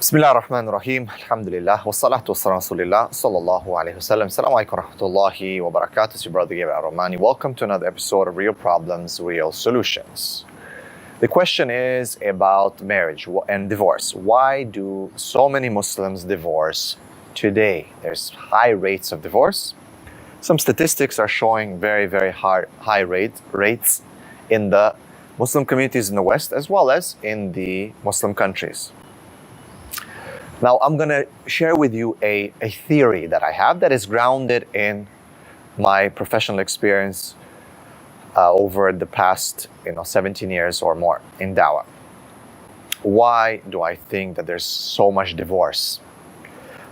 Bismillah ar-Rahman ar-Rahim, alhamdulillah, wa salatu wa salam rasulillah, sallallahu alayhi wa sallam. Assalamu alaikum wa rahmatullahi wa barakatuh. It's your brother Gabriel Al Romaani. Welcome to another episode of Real Problems, Real Solutions. The question is about marriage and divorce. Why do so many Muslims divorce today? There's high rates of divorce. Some statistics are showing very high rates in the Muslim communities in the West as well as in the Muslim countries. Now, I'm going to share with you a theory that I have that is grounded in my professional experience over the past 17 years or more in Dawah. Why do I think that there's so much divorce?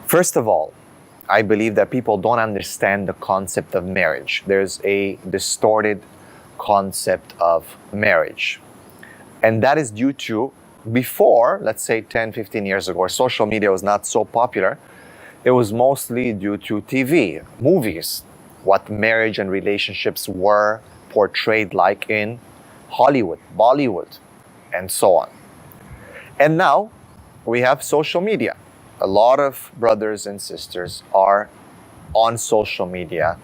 First of all, I believe that people don't understand the concept of marriage. There's a distorted concept of marriage. And that is due to before, let's say 10, 15 years ago, where social media was not so popular, it was mostly due to TV, movies, what marriage and relationships were portrayed like in Hollywood, Bollywood, and so on. And now we have social media. A lot of brothers and sisters are on social media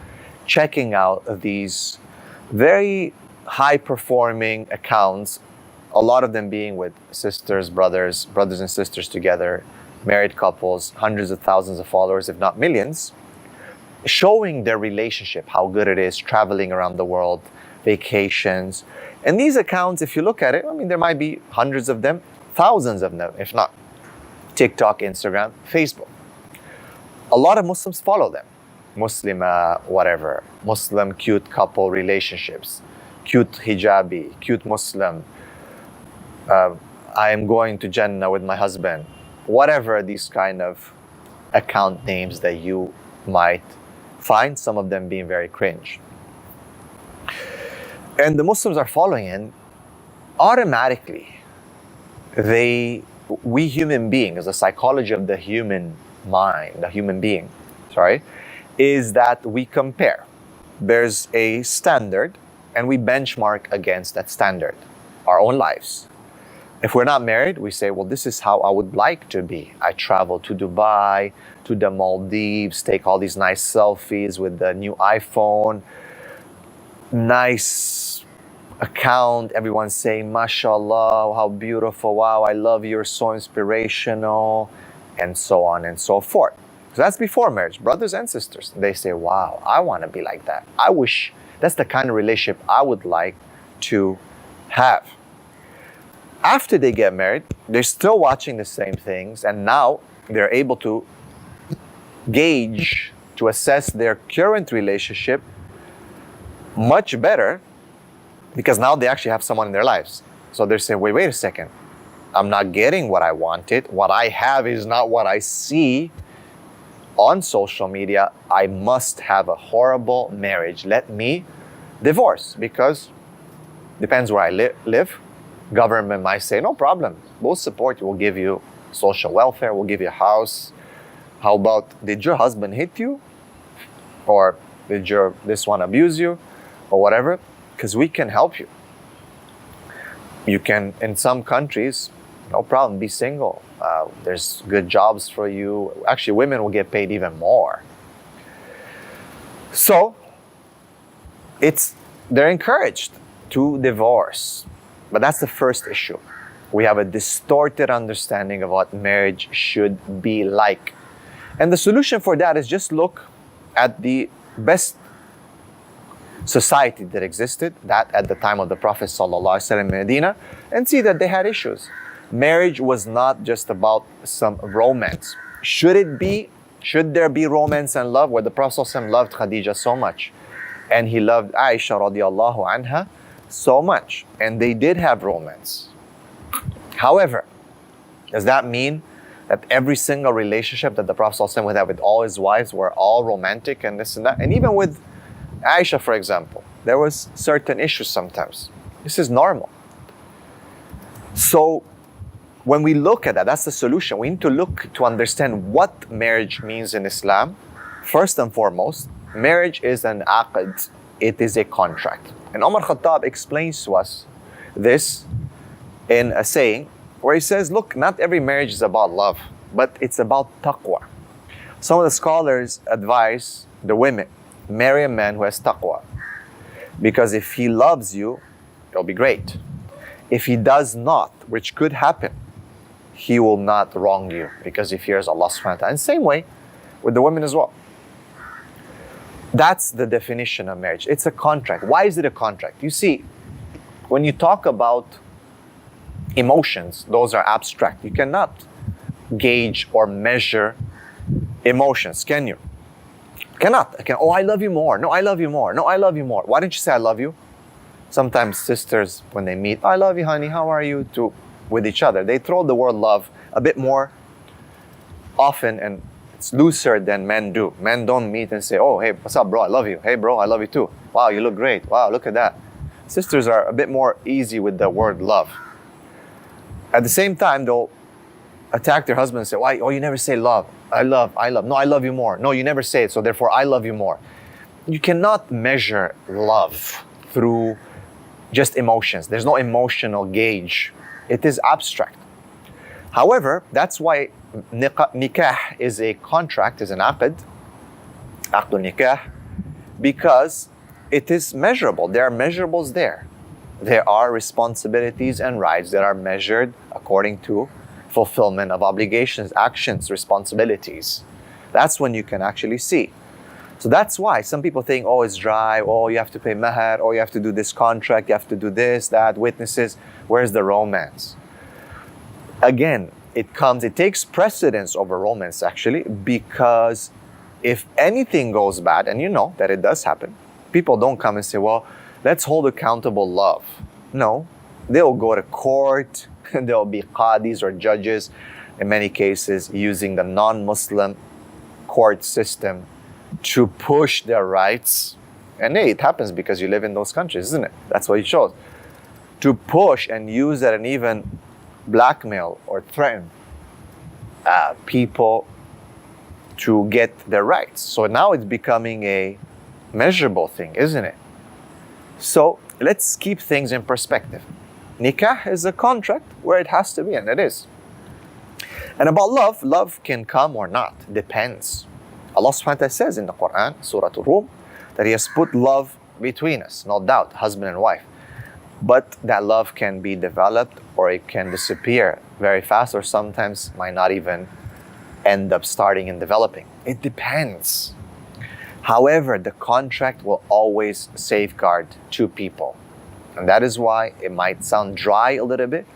checking out these very high-performing accounts, a lot of them being with sisters, brothers and sisters together, married couples, hundreds of thousands of followers, if not millions, showing their relationship, how good it is, traveling around the world, vacations. And these accounts, if you look at it, there might be hundreds of them, thousands of them, if not. TikTok, Instagram, Facebook. A lot of Muslims follow them. Muslim Muslim cute couple relationships, cute hijabi, cute Muslim, I am going to Jannah with my husband. Whatever these kind of account names that you might find, some of them being very cringe. And the Muslims are following in, automatically, we human beings, the psychology of the human mind, the human being, is that we compare. There's a standard and we benchmark against that standard, our own lives. If we're not married, we say, well, this is how I would like to be. I travel to Dubai, to the Maldives, take all these nice selfies with the new iPhone, nice account, everyone's saying, mashallah, how beautiful, wow, I love you, you're so inspirational, and so on and so forth. So that's before marriage, brothers and sisters. They say, wow, I want to be like that. I wish that's the kind of relationship I would like to have. After they get married, they're still watching the same things, and now they're able to gauge, to assess their current relationship much better because now they actually have someone in their lives. So they're saying, wait a second, I'm not getting what I wanted. What I have is not what I see on social media. I must have a horrible marriage. Let me divorce because depends where I live. Government might say, no problem, we'll support you, we'll give you social welfare, we'll give you a house. How about, did your husband hit you? Or did this one abuse you? Or whatever, because we can help you. You can, in some countries, no problem, be single. There's good jobs for you. Actually, women will get paid even more. So, they're encouraged to divorce. But that's the first issue. We have a distorted understanding of what marriage should be like. And the solution for that is just look at the best society that existed, that at the time of the Prophet ﷺ in Medina, and see that they had issues. Marriage was not just about some romance. Should there be romance and love? Where the Prophet ﷺ loved Khadija so much, and he loved Aisha radiallahu anha so much, and they did have romance. However, does that mean that every single relationship that the Prophet ﷺ would have with all his wives were all romantic and this and that? And even with Aisha, for example, there was certain issues sometimes. This is normal. So when we look at that, that's the solution. We need to look to understand what marriage means in Islam. First and foremost, marriage is an aqd. It is a contract. And Umar Khattab explains to us this in a saying where he says, look, not every marriage is about love. but it's about taqwa. Some of the scholars advise the women, marry a man who has taqwa. Because if he loves you, it'll be great. If he does not, which could happen, he will not wrong you because he fears Allah subhanahu wa ta'ala. And same way with the women as well. That's the definition of marriage. It's a contract. Why is it a contract? You see, when you talk about emotions, those are abstract. You cannot gauge or measure emotions, can you? Cannot. Oh, I love you more. No, I love you more. No, I love you more. Why don't you say I love you? Sometimes sisters, when they meet, I love you, honey, how are you? With each other. They throw the word love a bit more often, and it's looser than men do. Men don't meet and say, oh, hey, what's up, bro? I love you. Hey, bro, I love you too. Wow, you look great. Wow, look at that. Sisters are a bit more easy with the word love. At the same time, they'll attack their husband and say, why? Oh, you never say love. I love. No, I love you more. No, you never say it, so therefore I love you more. You cannot measure love through just emotions. There's no emotional gauge. It is abstract. However, that's why nikah is a contract, is an aqd nikah, because it is measurable. There are measurables there. There are responsibilities and rights that are measured according to fulfillment of obligations, actions, responsibilities. That's when you can actually see. So that's why some people think, oh, it's dry, oh, you have to pay mahar, oh, you have to do this contract, you have to do this, that, witnesses. Where's the romance? Again, it takes precedence over romance actually, because if anything goes bad, and you know that it does happen, people don't come and say, well, let's hold accountable love. No, they'll go to court, and there'll be qadis or judges, in many cases, using the non-Muslim court system to push their rights. And hey, it happens because you live in those countries, isn't it? That's what it shows. To push and use that and even blackmail or threaten people to get their rights. So now it's becoming a measurable thing, isn't it? So let's keep things in perspective. Nikah is a contract where it has to be, and it is. And about love, love can come or not, depends. Allah subhanahu wa ta'ala says in the Qur'an, Surah Al-Rum, that He has put love between us, no doubt, husband and wife. But that love can be developed or it can disappear very fast, or sometimes might not even end up starting and developing. It depends. However, the contract will always safeguard two people. And that is why it might sound dry a little bit,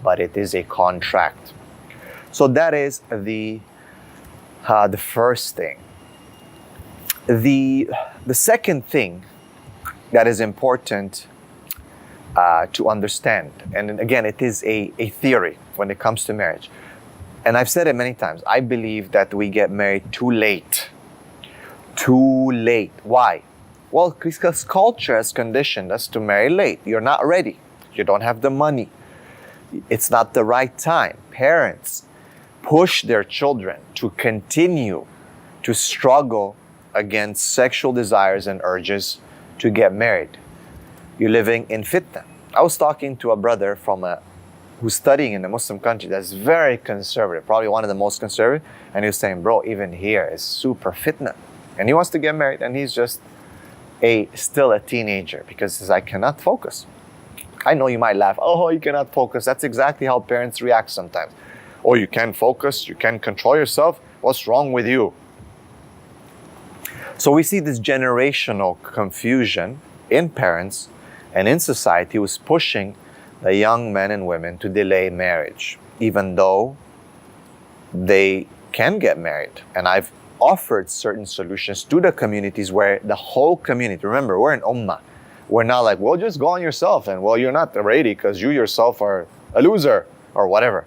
but it is a contract. So that is the first thing. The second thing that is important to understand, and again, it is a theory when it comes to marriage. And I've said it many times, I believe that we get married too late. Too late. Why? Well, because culture has conditioned us to marry late. You're not ready. You don't have the money. It's not the right time. Parents push their children to continue to struggle against sexual desires and urges to get married. You're living in fitna. I was talking to a brother who's studying in a Muslim country that's very conservative, probably one of the most conservative, and he was saying, bro, even here is super fitna. And he wants to get married, and he's just still a teenager, because he says, I cannot focus. I know you might laugh, oh, you cannot focus. That's exactly how parents react sometimes. Oh, you can't focus, you can't control yourself. What's wrong with you? So we see this generational confusion in parents and in society who's pushing the young men and women to delay marriage, even though they can get married. And I've offered certain solutions to the communities where the whole community, remember, we're an ummah. We're not like, well, just go on yourself, and well, you're not ready because you yourself are a loser or whatever.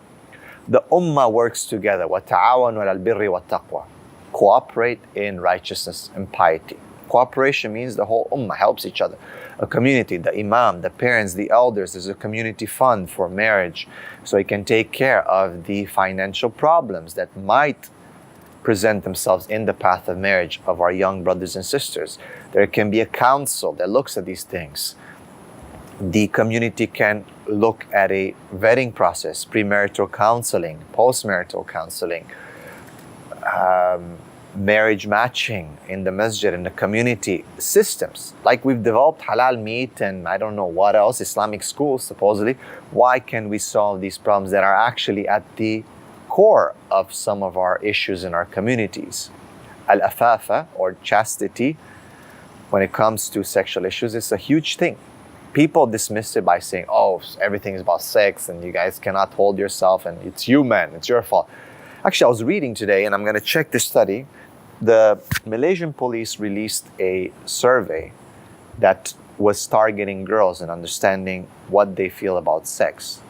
The ummah works together. وَتَعَاوَنُوا عَلَى الْبِرِّ وَالتَّقْوَى. Cooperate in righteousness and piety. Cooperation means the whole ummah helps each other. A community, the imam, the parents, the elders, there's a community fund for marriage, so it can take care of the financial problems that might present themselves in the path of marriage of our young brothers and sisters. There can be a council that looks at these things. The community can look at a vetting process, premarital counseling, postmarital counseling, marriage matching in the masjid, in the community systems. Like we've developed halal meat and I don't know what else, Islamic schools supposedly. Why can we solve these problems that are actually at the core of some of our issues in our communities? Al-afafa, or chastity, when it comes to sexual issues, is a huge thing. People dismiss it by saying, oh, everything is about sex and you guys cannot hold yourself and it's you men, it's your fault. Actually, I was reading today, and I'm going to check this study. The Malaysian police released a survey that was targeting girls and understanding what they feel about sex.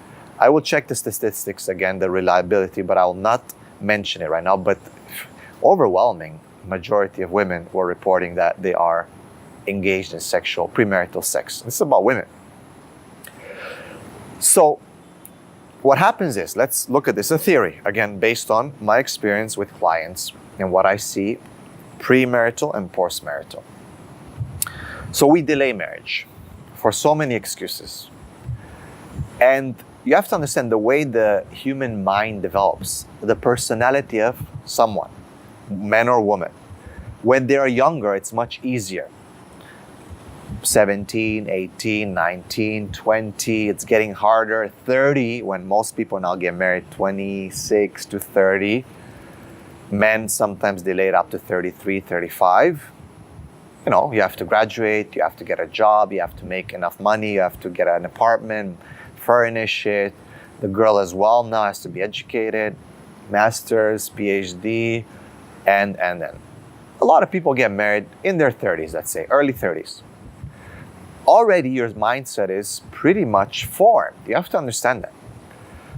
I will check the statistics again, the reliability, but I will not mention it right now. But overwhelming majority of women were reporting that they are engaged in sexual premarital sex. This is about women. So what happens is, let's look at this, a theory, again, based on my experience with clients and what I see premarital and postmarital. So we delay marriage for so many excuses. And you have to understand the way the human mind develops, the personality of someone, man or woman. When they are younger, it's much easier. 17, 18, 19, 20, it's getting harder. 30, when most people now get married, 26 to 30. Men sometimes delay it up to 33, 35. You know, you have to graduate, you have to get a job, you have to make enough money, you have to get an apartment, furnish it. The girl as well now has to be educated, master's, PhD, and then. A lot of people get married in their 30s, let's say, early 30s. Already your mindset is pretty much formed. You have to understand that.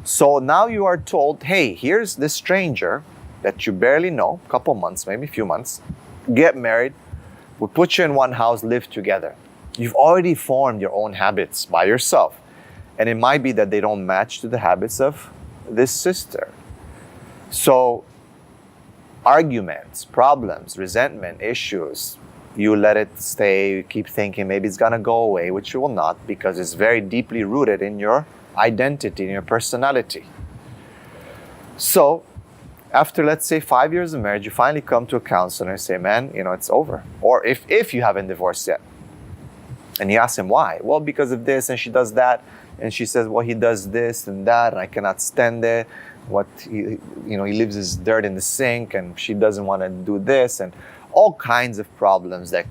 So now you are told, hey, here's this stranger that you barely know, a couple months, maybe a few months, get married, we'll put you in one house, live together. You've already formed your own habits by yourself. And it might be that they don't match to the habits of this sister. So arguments, problems, resentment, issues, you let it stay, you keep thinking maybe it's gonna go away, which it will not, because it's very deeply rooted in your identity, in your personality. So after, let's say, 5 years of marriage, you finally come to a counselor and say, man, you know, it's over. Or if you haven't divorced yet. And you ask him why? Well, because of this, and she does that. And she says, well, he does this and that, and I cannot stand it. He leaves his dirt in the sink, and she doesn't want to do this, and all kinds of problems that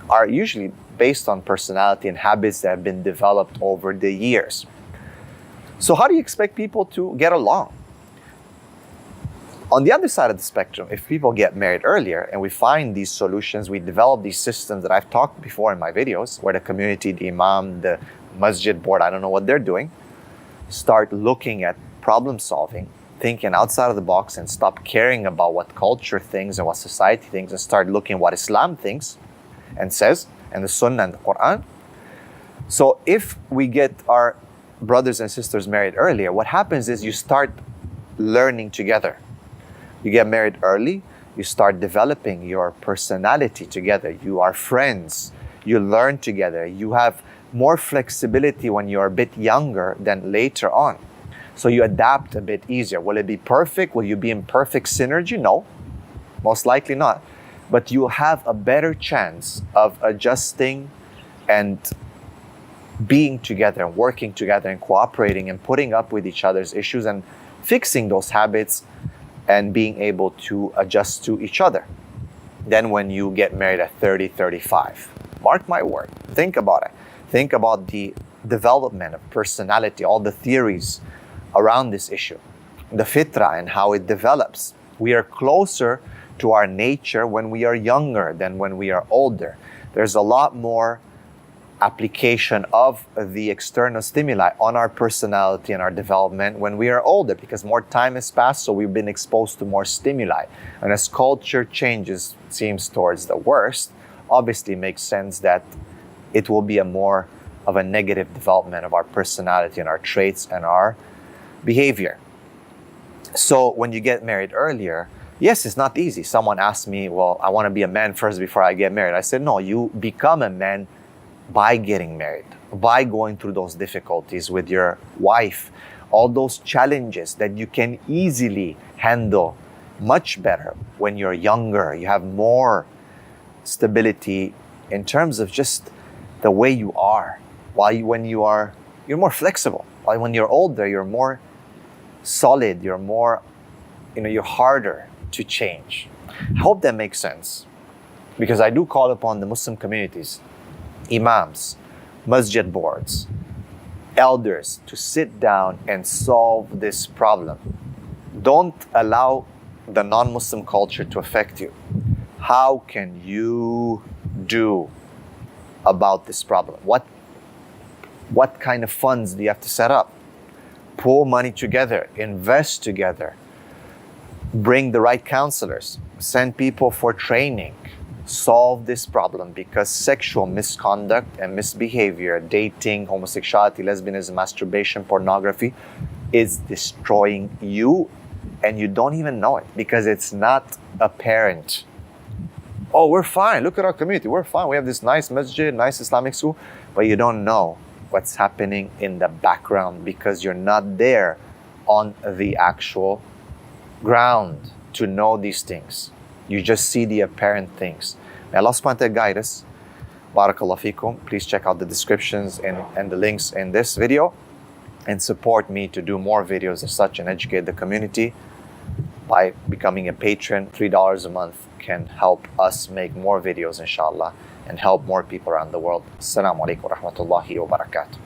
are usually based on personality and habits that have been developed over the years. So how do you expect people to get along? On the other side of the spectrum, if people get married earlier and we find these solutions, we develop these systems that I've talked before in my videos, where the community, the imam, the masjid board, I don't know what they're doing, start looking at problem solving, thinking outside of the box, and stop caring about what culture thinks and what society thinks, and start looking at what Islam thinks and says, and the Sunnah and the Qur'an. So if we get our brothers and sisters married earlier, what happens is you start learning together. You get married early, you start developing your personality together. You are friends, you learn together, you have more flexibility when you're a bit younger than later on. So you adapt a bit easier. Will it be perfect? Will you be in perfect synergy? No, most likely not. But you have a better chance of adjusting and being together and working together and cooperating and putting up with each other's issues and fixing those habits and being able to adjust to each other. Then when you get married at 30, 35, mark my word, think about it. Think about the development of personality, all the theories around this issue, the fitrah and how it develops. We are closer to our nature when we are younger than when we are older. There's a lot more application of the external stimuli on our personality and our development when we are older, because more time has passed, so we've been exposed to more stimuli. And as culture changes, seems towards the worst, obviously it makes sense that it will be a more of a negative development of our personality and our traits and our behavior. So when you get married earlier, yes, it's not easy. Someone asked me, well, I want to be a man first before I get married. I said, no, you become a man by getting married, by going through those difficulties with your wife, all those challenges that you can easily handle much better when you're younger. You have more stability in terms of just the way you are. You're more flexible. While when you're older, you're more solid, you're more, you're harder to change. I hope that makes sense, because I do call upon the Muslim communities, imams, masjid boards, elders to sit down and solve this problem. Don't allow the non-Muslim culture to affect you. How can you do about this problem? What kind of funds do you have to set up? Pull money together, invest together, bring the right counselors, send people for training, solve this problem, because sexual misconduct and misbehavior, dating, homosexuality, lesbianism, masturbation, pornography is destroying you, and you don't even know it because it's not apparent. Oh, we're fine. Look at our community. We're fine. We have this nice masjid, nice Islamic school, but you don't know what's happening in the background because you're not there on the actual ground to know these things. You just see the apparent things. May Allah subhanahu wa ta'ala guide us. Barakallahu feekum. Please check out the descriptions and the links in this video and support me to do more videos as such and educate the community by becoming a patron. $3 a month can help us make more videos, inshallah, and help more people around the world. Assalamu alaikum wa rahmatullahi wa barakatuh.